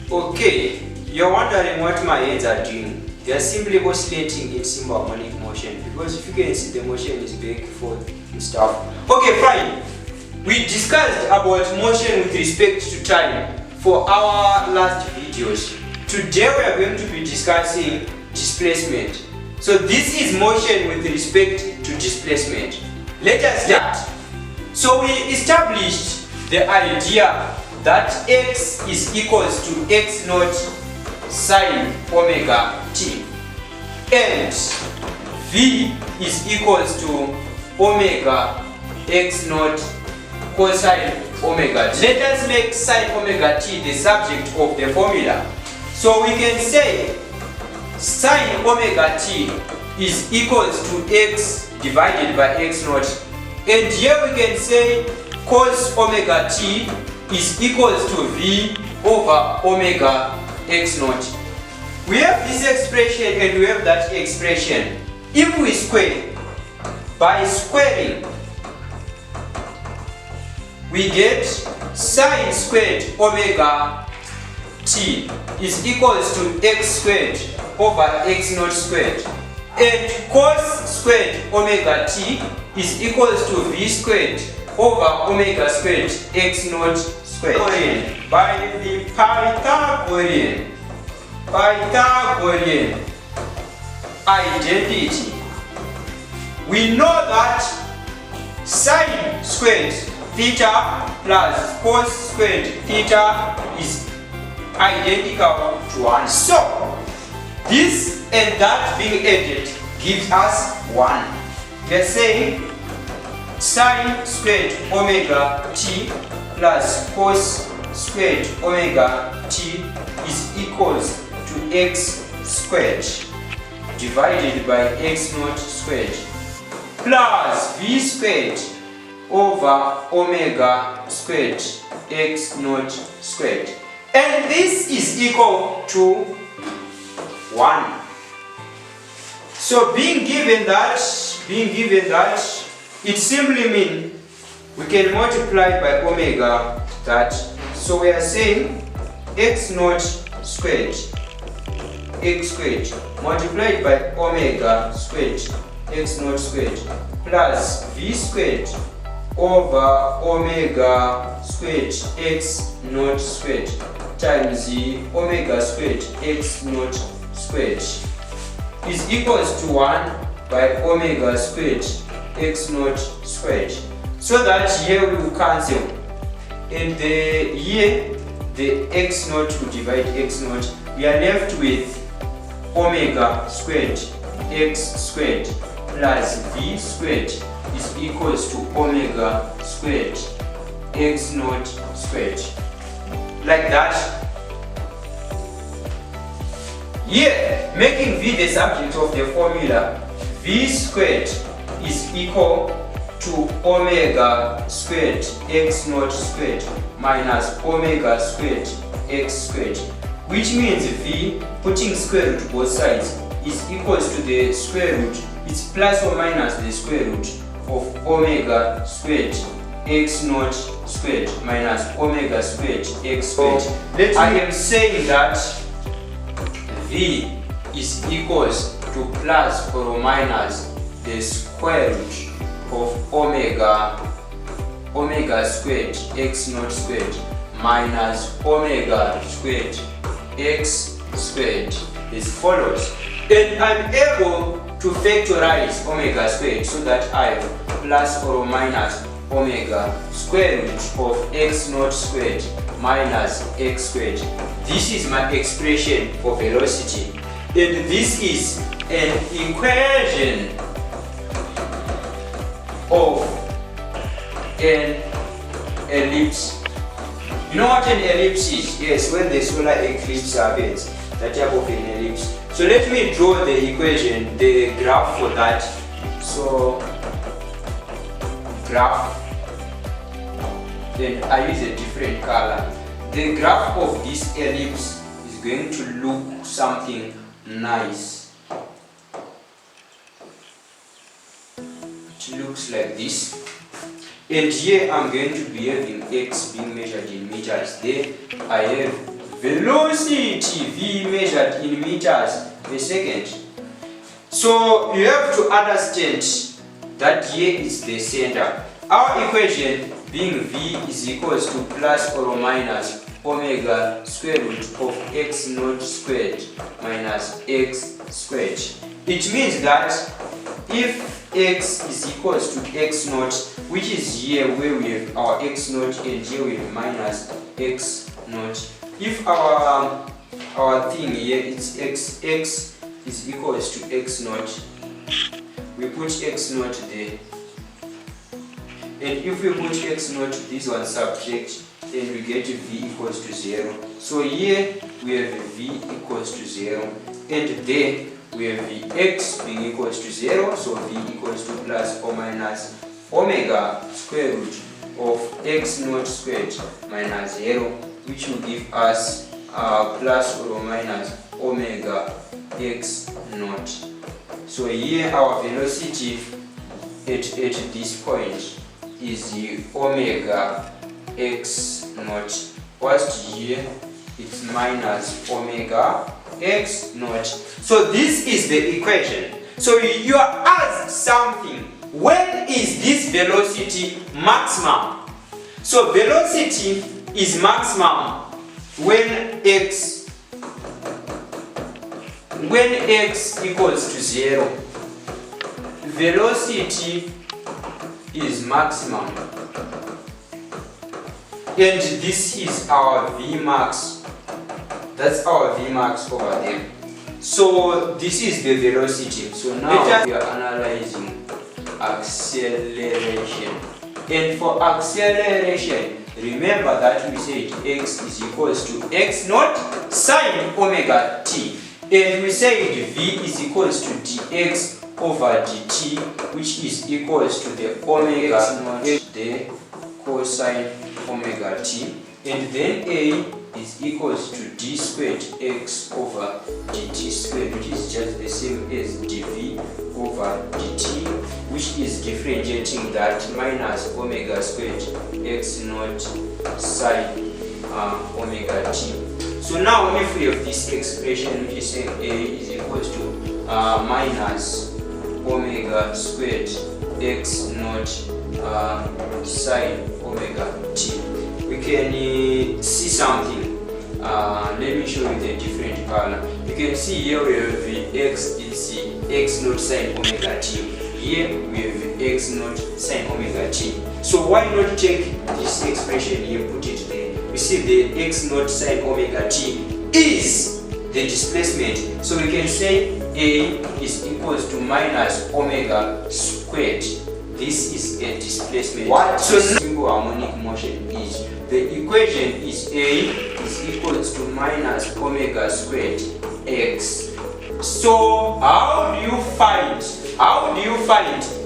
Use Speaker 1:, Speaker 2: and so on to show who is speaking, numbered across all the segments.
Speaker 1: Okay, you're wondering what my hands are doing. They are simply oscillating in simple harmonic motion, because if you can see, the motion is back and forth and stuff. Okay, fine. We discussed about motion with respect to time for our last videos. Today we are going to be discussing displacement. So this is motion with respect to displacement. Let us start. So we established the idea that x is equals to x naught sine omega t, and v is equals to omega x naught cosine omega t. Let us make sine omega t the subject of the formula. So we can say sine omega t is equals to x divided by x naught, and here we can say cos omega t is equals to v over omega x naught. We have this expression and we have that expression. If we square, by squaring we get sine squared omega t is equals to x squared over x naught squared, and cos squared omega t is equals to v squared over omega squared x naught squared. By the Pythagorean identity, we know that sine squared theta plus cos squared theta is identical to 1. So this and that being added gives us 1. We are saying sine squared omega t plus cos squared omega t is equals to x squared divided by x naught squared plus v squared over omega squared x naught squared, and this is equal to 1. So being given that, it simply means we can multiply by omega that. So we are saying x naught squared, x squared multiplied by omega squared, x naught squared plus v squared over omega squared x naught squared times the omega squared x naught squared is equals to 1 by omega squared x naught squared. So that here we will cancel, and here the x naught will divide x naught. We are left with omega squared x squared plus v squared is equals to omega squared x naught squared. Like that. Here, making v the subject of the formula, v squared is equal to omega squared x naught squared minus omega squared x squared, which means v, putting square root both sides, is equals to the square root, it's plus or minus the square root of omega squared x naught squared minus omega squared x squared. I am saying that v is equals to plus or minus the square root of omega squared x naught squared minus omega squared x squared is follows, and I'm able to factorize omega squared so that I have plus or minus omega square root of x naught squared minus x squared. This is my expression for velocity, and this is an equation of an ellipse. You know what an ellipse is? Yes, when the solar eclipse happens, that type of an ellipse. So let me draw the equation, the graph for that. So graph, then I use a different color. The graph of this ellipse is going to look something nice. It looks like this. And here I'm going to be having x being measured in meters. There I have velocity v measured in meters per second. So you have to understand that here is the center. Our equation being v is equals to plus or minus omega square root of x naught squared minus x squared. It means that if x is equals to x naught, which is here where we have our x naught and here we have minus x naught. If our thing here is x is equals to x naught, we put x naught there. And if we put x naught, this one subtract, then we get v equals to 0. So here we have v equals to 0, and there we have x being equals to 0, so v equals to plus or minus omega square root of x naught squared minus 0, which will give us plus or minus omega x naught. So here our velocity at this point is the omega x naught, whilst here it's minus omega x naught. So this is the equation. So you are asked something, when is this velocity maximum? So velocity is maximum when x equals to 0. Velocity is maximum, and this is our Vmax. That's our Vmax over there. So this is the velocity. So now we are analyzing acceleration. And for acceleration, remember that we said x is equals to x naught sine omega t. And we said v is equals to dx over dt, which is equals to the omega naught, the cosine omega t, and then a is equals to d squared x over dt squared, which is just the same as dv over dt, which is differentiating that minus omega squared x naught sine omega t. So now if we have this expression which is saying a is equals to minus omega squared x naught sine omega t, we can see something. Let me show you the different color. You can see here we have the x is x naught sine omega t. Here we have x naught sine omega t. So why not take this expression here, put it there? We see the x naught sine omega t is the displacement. So we can say a is equals to minus omega squared. This is a displacement. What so simple harmonic motion is? The equation is a is equals to minus omega squared x. So how do you find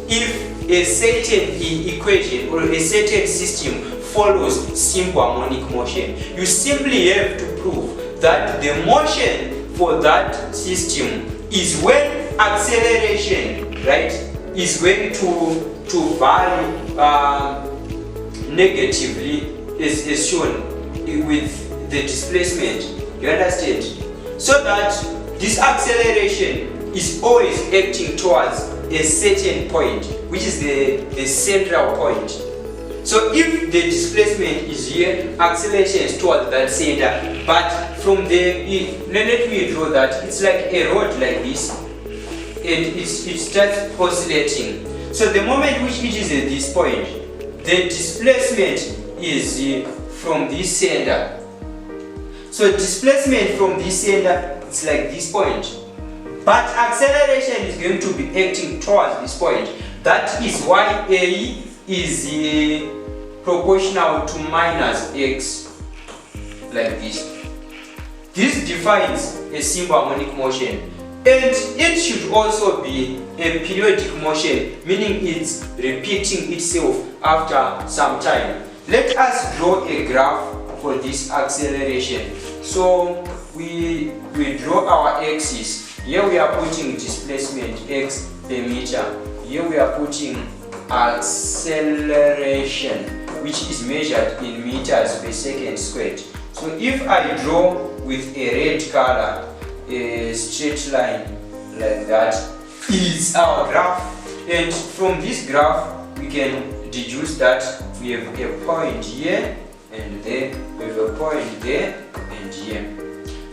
Speaker 1: if a certain equation or a certain system follows simple harmonic motion? You simply have to prove that the motion for that system is when acceleration, right, is going to vary negatively as shown with the displacement. You understand? So that this acceleration is always acting towards a certain point, which is the central point. So if the displacement is here, acceleration is towards that center, but from the, let me draw that, it's like a rod like this, and it starts oscillating. So the moment which it is at this point, the displacement is from this center. So displacement from this center, it's like this point. But acceleration is going to be acting towards this point. That is why A is proportional to minus x, like this. This defines a simple harmonic motion. And it should also be a periodic motion, meaning it's repeating itself after some time. Let us draw a graph for this acceleration. So we draw our axis. Here we are putting displacement x per meter. Here we are putting acceleration, which is measured in meters per second squared. So if I draw with a red color a straight line like that is our graph, and from this graph we can deduce that we have a point here and there, we have a point there and here.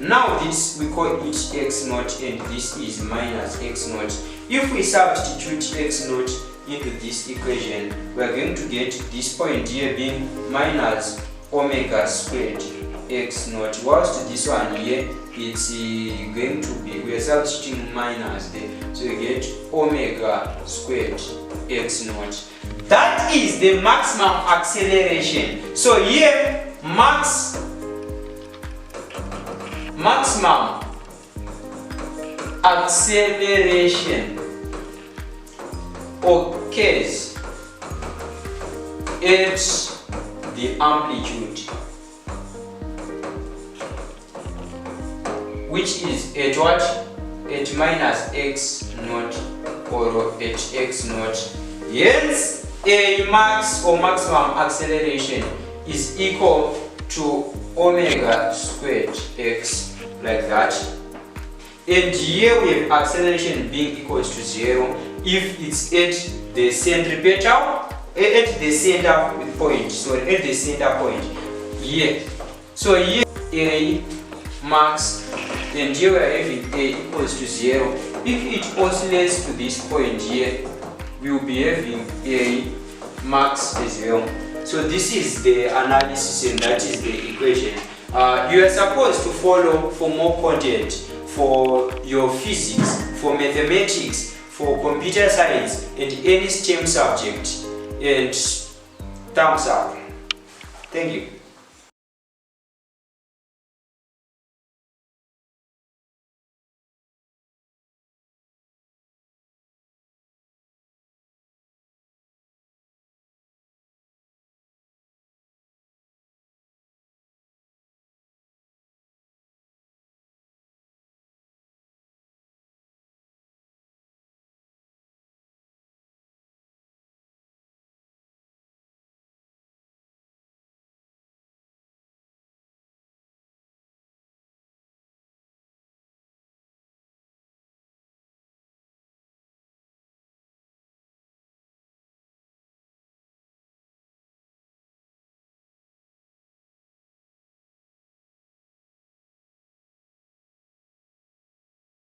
Speaker 1: Now this we call it x naught and this is minus x naught. If we substitute x naught into this equation, we are going to get this point here being minus omega squared x naught, whilst this one here it's going to be, we are substituting minus there, so we get omega squared x naught. That is the maximum acceleration. So here maximum acceleration occurs at the amplitude, which is at what? At minus x naught or at x naught. Hence, a max or maximum acceleration is equal to omega squared x, like that. And here we have acceleration being equals to 0 if it's at the centripetal, at the center point, sorry, at the center point here. So here a max, and here we are having a equals to 0. If it oscillates to this point here, we will be having a max as well. So this is the analysis and that is the equation. You are supposed to follow for more content for your physics, for mathematics, for computer science and any STEM subject. And thumbs up. Thank you.